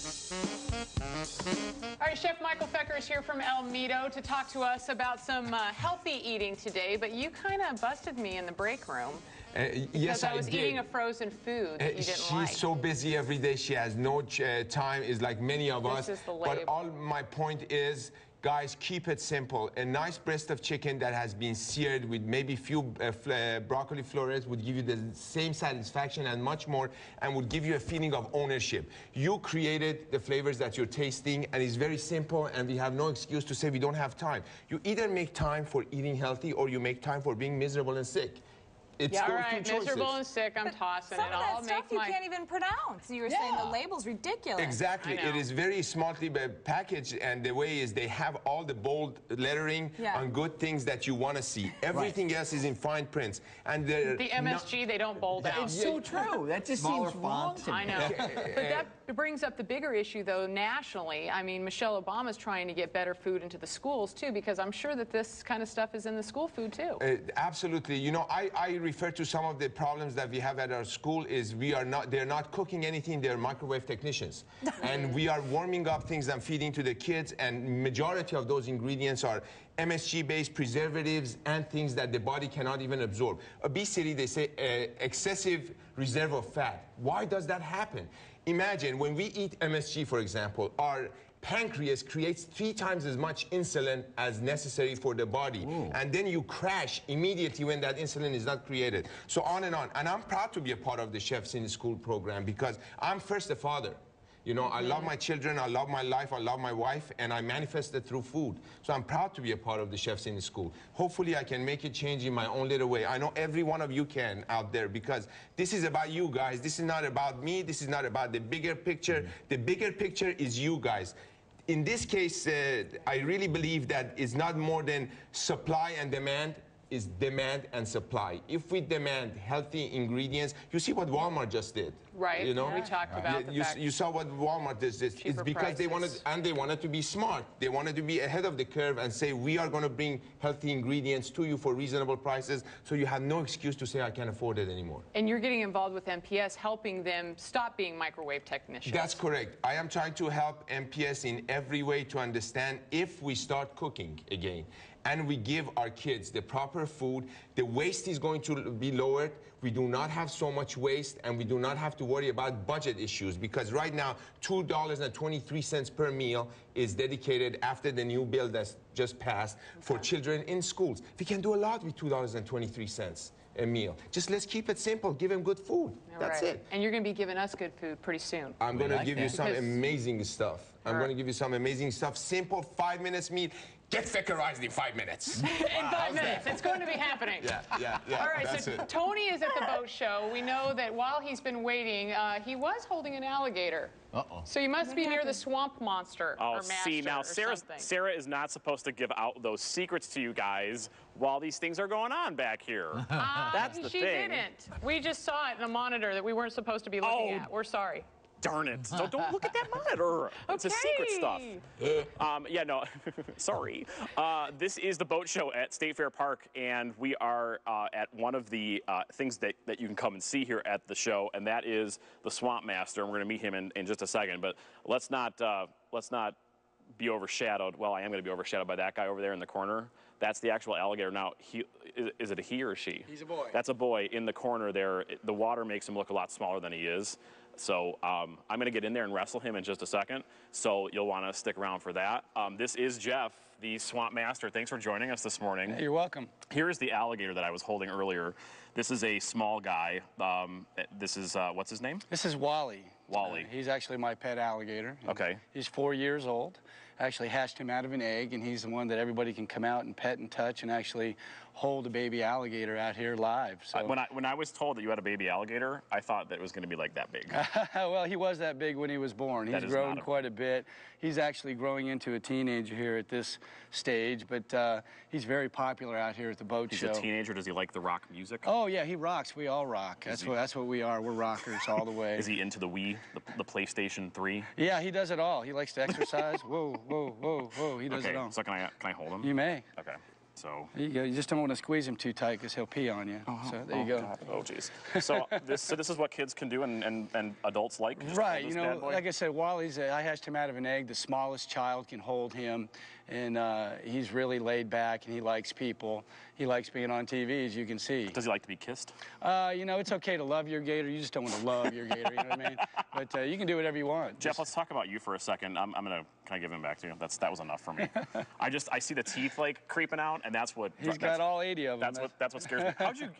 All right, Chef Michael Fecker is here from El Nido to talk to us about some healthy eating today, but you kind of busted me in the break room. Yes, I was eating a frozen food that you didn't like. She's so busy every day. She has no time, is like many of us. This is the label. But all my point is, guys, keep it simple. A nice breast of chicken that has been seared with maybe few broccoli florets would give you the same satisfaction and much more, and would give you a feeling of ownership. You created the flavors that you're tasting, and it's very simple, and we have no excuse to say we don't have time. You either make time for eating healthy, or you make time for being miserable and sick. It's all right, miserable and sick, I'm tossing it. Some of that stuff you can't even pronounce. You were saying the label's ridiculous. Exactly. It is very smartly packaged, and the way is they have all the bold lettering on good things that you want to see. Everything else is in fine prints. And the MSG, they don't bold out. It's so true. That just seems wrong to me. I know. But that brings up the bigger issue, though, nationally. I mean, Michelle Obama's trying to get better food into the schools, too, because I'm sure that this kind of stuff is in the school food, too. Absolutely. You know, I refer to some of the problems that we have at our school is they're not cooking anything, they're microwave technicians. And we are warming up things and feeding to the kids, and majority of those ingredients are MSG-based preservatives and things that the body cannot even absorb. Obesity, they say, excessive reserve of fat. Why does that happen? Imagine when we eat MSG, for example, our pancreas creates 3 times as much insulin as necessary for the body. And then you crash immediately when that insulin is not created. So on and on. And I'm proud to be a part of the Chefs in the School program because I'm first a father. You know, I love my children, I love my life, I love my wife, and I manifest it through food. So I'm proud to be a part of the Chefs in the School. Hopefully I can make a change in my own little way. I know every one of you can out there, because this is about you guys. This is not about me. This is not about the bigger picture. The bigger picture is you guys. In this case, I really believe that it's not more than supply and demand. Is demand and supply. If we demand healthy ingredients, you see what Walmart just did. Right. You know, we talked about you saw what Walmart did. It's because they wanted to be smart. They wanted to be ahead of the curve and say, we are going to bring healthy ingredients to you for reasonable prices, so you have no excuse to say I can't afford it anymore. And you're getting involved with MPS, helping them stop being microwave technicians. That's correct. I am trying to help MPS in every way to understand if we start cooking again and we give our kids the proper food, the waste is going to be lowered. We do not have so much waste, and we do not have to worry about budget issues, because right now $2.23 per meal is dedicated after the new bill that's just passed for children in schools. We can do a lot with $2.23 a meal. Just let's keep it simple. Give them good food. That's it. And you're going to be giving us good food pretty soon. I'm going to give you some amazing stuff. I'm going to give you some amazing stuff. Simple 5 minutes meal. Get Feckerized in 5 minutes. In 5 minutes. It's going to be happening. Yeah. All right, so Tony is at the boat show. We know that while he's been waiting, he was holding an alligator. So you must be near the swamp monster. Oh, or see, now Sarah is not supposed to give out those secrets to you guys while these things are going on back here. That's the thing. She didn't. We just saw it in a monitor that we weren't supposed to be looking at. We're sorry. Darn it. So don't look at that monitor. It's a secret stuff. Yeah, no, sorry. This is the boat show at State Fair Park, and we are at one of the things that you can come and see here at the show, and that is the Swamp Master. And we're going to meet him in just a second, but let's not be overshadowed. Well, I am going to be overshadowed by that guy over there in the corner. That's the actual alligator. Now, is it a he or a she? He's a boy. That's a boy in the corner there. The water makes him look a lot smaller than he is. So I'm going to get in there and wrestle him in just a second. So you'll want to stick around for that. This is Jeff, the Swamp Master. Thanks for joining us this morning. Hey, you're welcome. Here is the alligator that I was holding earlier. This is a small guy. This is, what's his name? This is Wally. Wally. He's actually my pet alligator. Okay. He's 4 years old. I actually hatched him out of an egg, and he's the one that everybody can come out and pet and touch and actually hold a baby alligator out here live. So when I was told that you had a baby alligator, I thought that it was going to be like that big. Well, he was that big when he was born. He's grown quite a bit. He's actually growing into a teenager here at this stage, but he's very popular out here at the boat show. He's a teenager. Does he like the rock music? Oh, yeah, he rocks. We all rock. That's what we are. We're rockers all the way. Is he into the Wii, the PlayStation 3? Yeah, he does it all. He likes to exercise. Whoa, whoa, whoa, whoa. He does it all. So can I hold him? You may. Okay. So There you go. You just don't want to squeeze him too tight because he'll pee on you. So there you go. God. Oh, jeez. So this is what kids can do and adults like? Just Right. hold You this know, bad boy? like I said, Wally's, I hatched him out of an egg. The smallest child can hold him. And he's really laid back, and he likes people. He likes being on TV, as you can see. Does he like to be kissed? You know, it's okay to love your gator. You just don't want to love your gator, you know what I mean? But you can do whatever you want. Jeff, let's talk about you for a second. I'm gonna kind of give him back to you. That was enough for me. I see the teeth like creeping out, and that's what He's got all 80 of them. that's what scares me.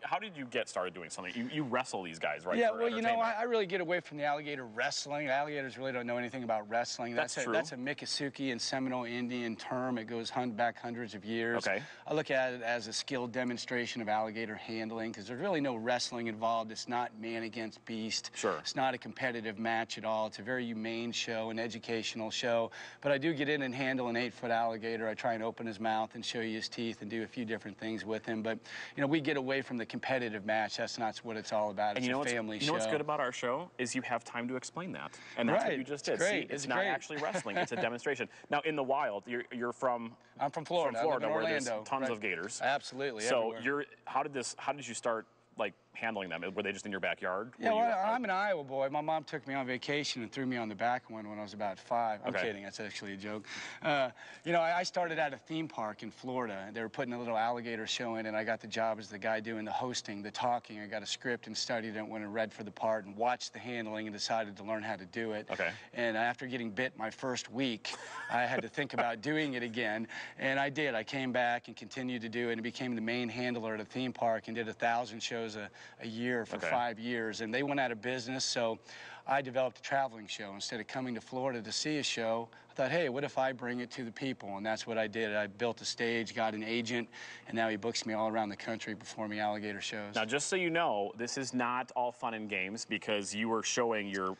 How did you get started doing something? You wrestle these guys, right? Yeah, for well, you know, entertainment. I really get away from the alligator wrestling. Alligators really don't know anything about wrestling. That's true. That's a Miccosukee and Seminole Indian term. It goes back hundreds of years. Okay. I look at it as a skilled demonstration of alligator handling because there's really no wrestling involved. It's not man against beast. Sure. It's not a competitive match at all. It's a very humane show, an educational show. But I do get in and handle an 8-foot alligator. I try and open his mouth and show you his teeth and do a few different things with him. But, you know, we get away from the competitive match. That's not what it's all about. It's a family show. You know what's good about our show is you have time to explain that. And that's what you just did. It's great. See, it's not actually wrestling. It's a demonstration. Now, in the wild, you're from... I'm from Florida. From Florida, I live in where there's Orlando. tons of gators. Absolutely. So everywhere. how did you start like handling them? Were they just in your backyard? Yeah, well, I'm an Iowa boy. My mom took me on vacation and threw me on the back one when I was about 5. I'm kidding. That's actually a joke. You know, I started at a theme park in Florida. They were putting a little alligator show in, and I got the job as the guy doing the hosting, the talking. I got a script and studied it, went and read for the part and watched the handling and decided to learn how to do it. Okay. And after getting bit my first week, I had to think about doing it again, and I did. I came back and continued to do it and became the main handler at a theme park and did 1,000 shows a year for 5 years, and they went out of business, so I developed a traveling show. Instead of coming to Florida to see a show, I thought, hey, what if I bring it to the people? And that's what I did. I built a stage, got an agent, and now he books me all around the country performing alligator shows. Now, just so you know, this is not all fun and games because you were showing your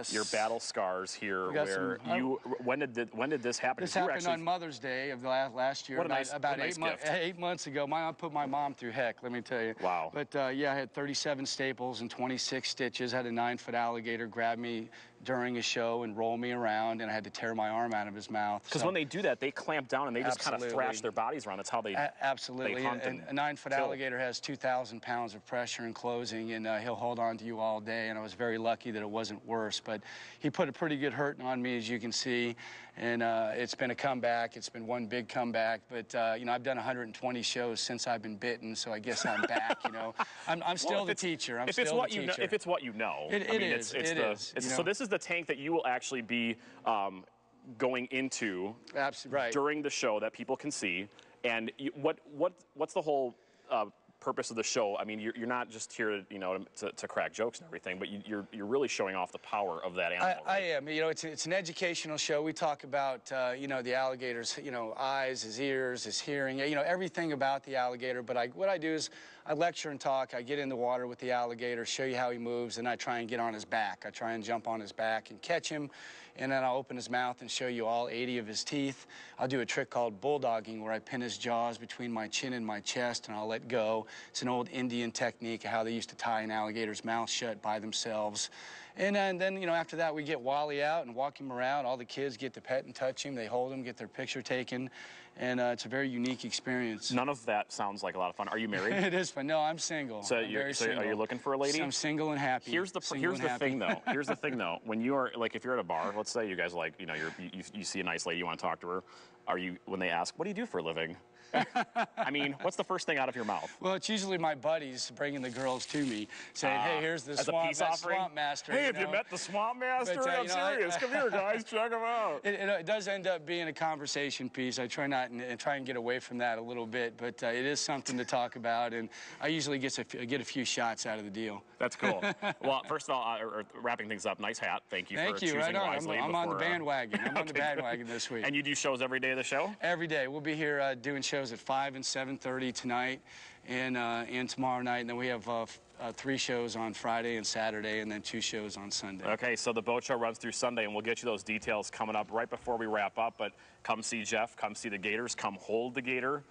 your battle scars here. Where when did this happen? This happened on Mother's Day of the last year. What a nice, about what a nice 8 months. gift. 8 months ago, I put my mom through heck. Let me tell you. Wow. But yeah, I had 37 staples and 26 stitches. Had a 9-foot alligator grab me during a show and roll me around, and I had to tear my arm out of his mouth. Because when they do that, they clamp down and they just kind of thrash their bodies around. That's how they absolutely. They hunt and a 9-foot alligator has 2,000 pounds of pressure in closing, and he'll hold on to you all day. And I was very lucky that it wasn't worse. But he put a pretty good hurting on me, as you can see. And it's been a comeback. It's been one big comeback. But you know, I've done 120 shows since I've been bitten, so I guess I'm back. You know, I'm still the teacher. I'm still the teacher. If it's what you know, it is. So this is the tank that you will actually be going into during the show that people can see. And what's the whole purpose of the show? I mean, you're not just here, you know, to crack jokes and everything, but you're really showing off the power of that animal. I am. You know, it's an educational show. We talk about you know, the alligator's, you know, eyes, his ears, his hearing, you know, everything about the alligator. But what I do is I lecture and talk. I get in the water with the alligator, show you how he moves, and I try and get on his back. I try and jump on his back and catch him, and then I'll open his mouth and show you all 80 of his teeth. I'll do a trick called bulldogging, where I pin his jaws between my chin and my chest, and I'll let go. It's an old Indian technique of how they used to tie an alligator's mouth shut by themselves. And then, you know, after that, we get Wally out and walk him around. All the kids get to pet and touch him. They hold him, get their picture taken. And it's a very unique experience. None of that sounds like a lot of fun. Are you married? It is fun. No, I'm single. So, single. Are you looking for a lady? I'm single and happy. Here's the thing, though. Here's the thing, though. When you are, like, if you're at a bar, let's say you guys, like, you know, you see a nice lady, you want to talk to her. When they ask, what do you do for a living? I mean, what's the first thing out of your mouth? Well, it's usually my buddies bringing the girls to me, saying, hey, here's the swamp master. Hey, have you met the swamp master? I'm serious. Come here, guys. Check him out. It does end up being a conversation piece. I try and get away from that a little bit, but it is something to talk about, and I usually get a few shots out of the deal. That's cool. Well, first of all, wrapping things up, nice hat. Thank you for choosing wisely. I'm on the bandwagon. I'm on the bandwagon this week. And you do shows every day of the show? Every day. We'll be here doing shows at 5 and 7:30 tonight and tomorrow night. And then we have 3 shows on Friday and Saturday, and then 2 shows on Sunday. Okay, so the boat show runs through Sunday, and we'll get you those details coming up right before we wrap up. But come see Jeff, come see the Gators, come hold the Gator.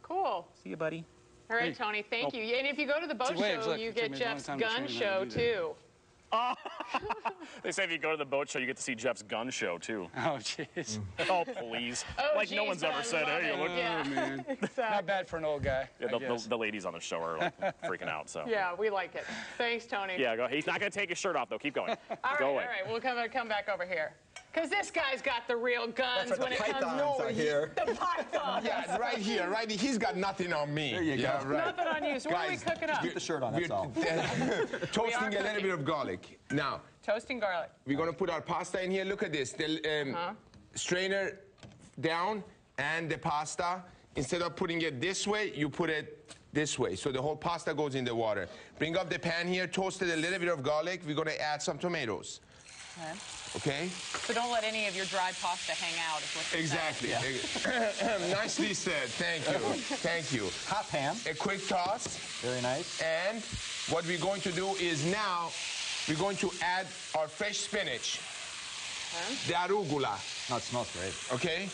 Cool. See you, buddy. All right, Tony, thank you. And if you go to the boat show, you get Jeff's gun show, too. They say if you go to the boat show, you get to see Jeff's gun show, too. Oh, jeez. Oh, please. Oh, like, no geez, one's ever I said, love hey, it. look. Yeah. Man. Exactly. Not bad for an old guy. Yeah, I guess. the ladies on the show are like, freaking out, so. Yeah, we like it. Thanks, Tony. Yeah, go. He's not going to take his shirt off, though. Keep going. All Go right, away. all right. We'll come back over here. Because this guy's got the real guns when it comes Pythons are here. the python. Yeah, right here, right here. He's got nothing on me. There you go. Yeah, right. Nothing on you. So what are we Guys, cooking up? Keep the shirt on, that's all. Toasting a little cooking. bit of garlic. Now, Toasting garlic. we're going to put our pasta in here. Look at this. The strainer down and the pasta. Instead of putting it this way, you put it this way. So the whole pasta goes in the water. Bring up the pan here. Toasted a little bit of garlic. We're going to add some tomatoes. Okay? So don't let any of your dry pasta hang out. Is what you're Exactly. Nicely said. Thank you. Thank you. Hot pan. A quick toss. Very nice. And what we're going to do is now we're going to add our fresh spinach, the arugula, Oh, it smells great. okay?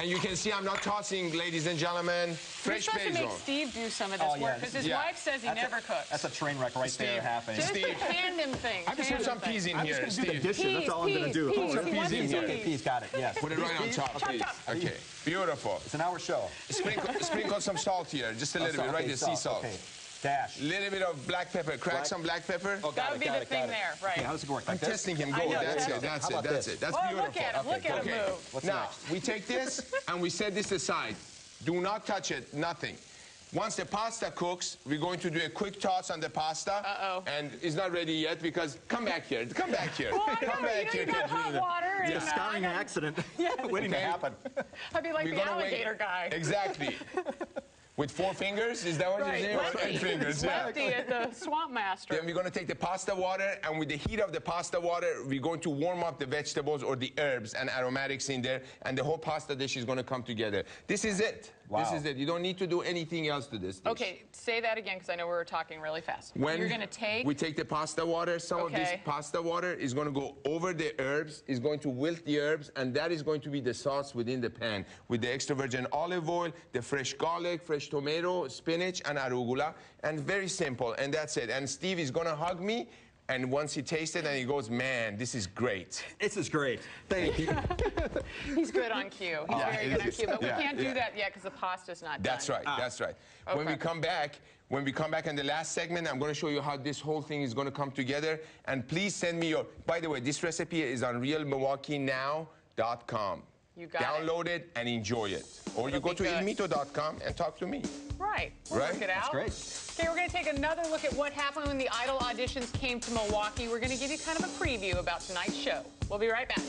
And you can see I'm not tossing, ladies and gentlemen, You're fresh supposed to basil. make Steve do some of this Oh, yeah, work because his yeah. wife says he That's never a, cooks. That's a train wreck right there Steve, happening. Just Steve. the tandem thing. I just put some peas in I'm here, just going to do the Steve. dishes. That's all I'm going to do. Peas, Put some he peas wants in peas. here. Okay, peas, got it. Yes. Put it right on top, please. Okay, beautiful. It's an hour show. Sprinkle some salt here, just a little bit, right there, sea salt. Okay. Dash. Little bit of black pepper. Crack some black pepper. Oh, That got would it, be got the it, thing got it. there, right? Okay, how does it work? I'm Like this? testing him. Go. I know, That's yeah. it. That's How it. about That's this? it. That's Well, beautiful. look at him. Look at him Okay. move. What's Now, next? we take this and we set this aside. Do not touch it, nothing. Once the pasta cooks, we're going to do a quick toss on the pasta. Uh-oh. And it's not ready yet because, come back here, come back here. Well, I Come know, back you here, got hot Katrina. water. And, It's a scarring accident waiting to Okay. happen. I'd be like We're the gonna wait- alligator guy. Exactly. With 4 fingers, is that what Right, you're saying? lefty. 8 fingers, yeah. Lefty at the Swamp Master. Then we're going to take the pasta water, and with the heat of the pasta water, we're going to warm up the vegetables or the herbs and aromatics in there, and the whole pasta dish is going to come together. This is it. Wow. This is it. You don't need to do anything else to this dish. Okay, say that again because I know we were talking really fast. When You're going to take... we take the pasta water, some of this Okay. pasta water is going to go over the herbs, is going to wilt the herbs, and that is going to be the sauce within the pan with the extra virgin olive oil, the fresh garlic, fresh tomato, spinach, and arugula, and very simple, and that's it. And Steve is going to hug me, and once he tastes it, and he goes, man, this is great. This is great. Thank you. He's good on cue. He's Yeah, very it good on is. cue, but we Yeah, can't do yeah. that yet because the pasta's not That's done. right. That's right. When we Okay. come back in the last segment, I'm going to show you how this whole thing is going to come together. And please send me your. By the way, this recipe is on realmilwaukeenow.com. You got it. Download it and enjoy it, or you It'll go be to good. ilmito.com and talk to me. Right. We'll Right? work it out. Great. Okay, we're going to take another look at what happened when the Idol auditions came to Milwaukee. We're going to give you kind of a preview about tonight's show. We'll be right back.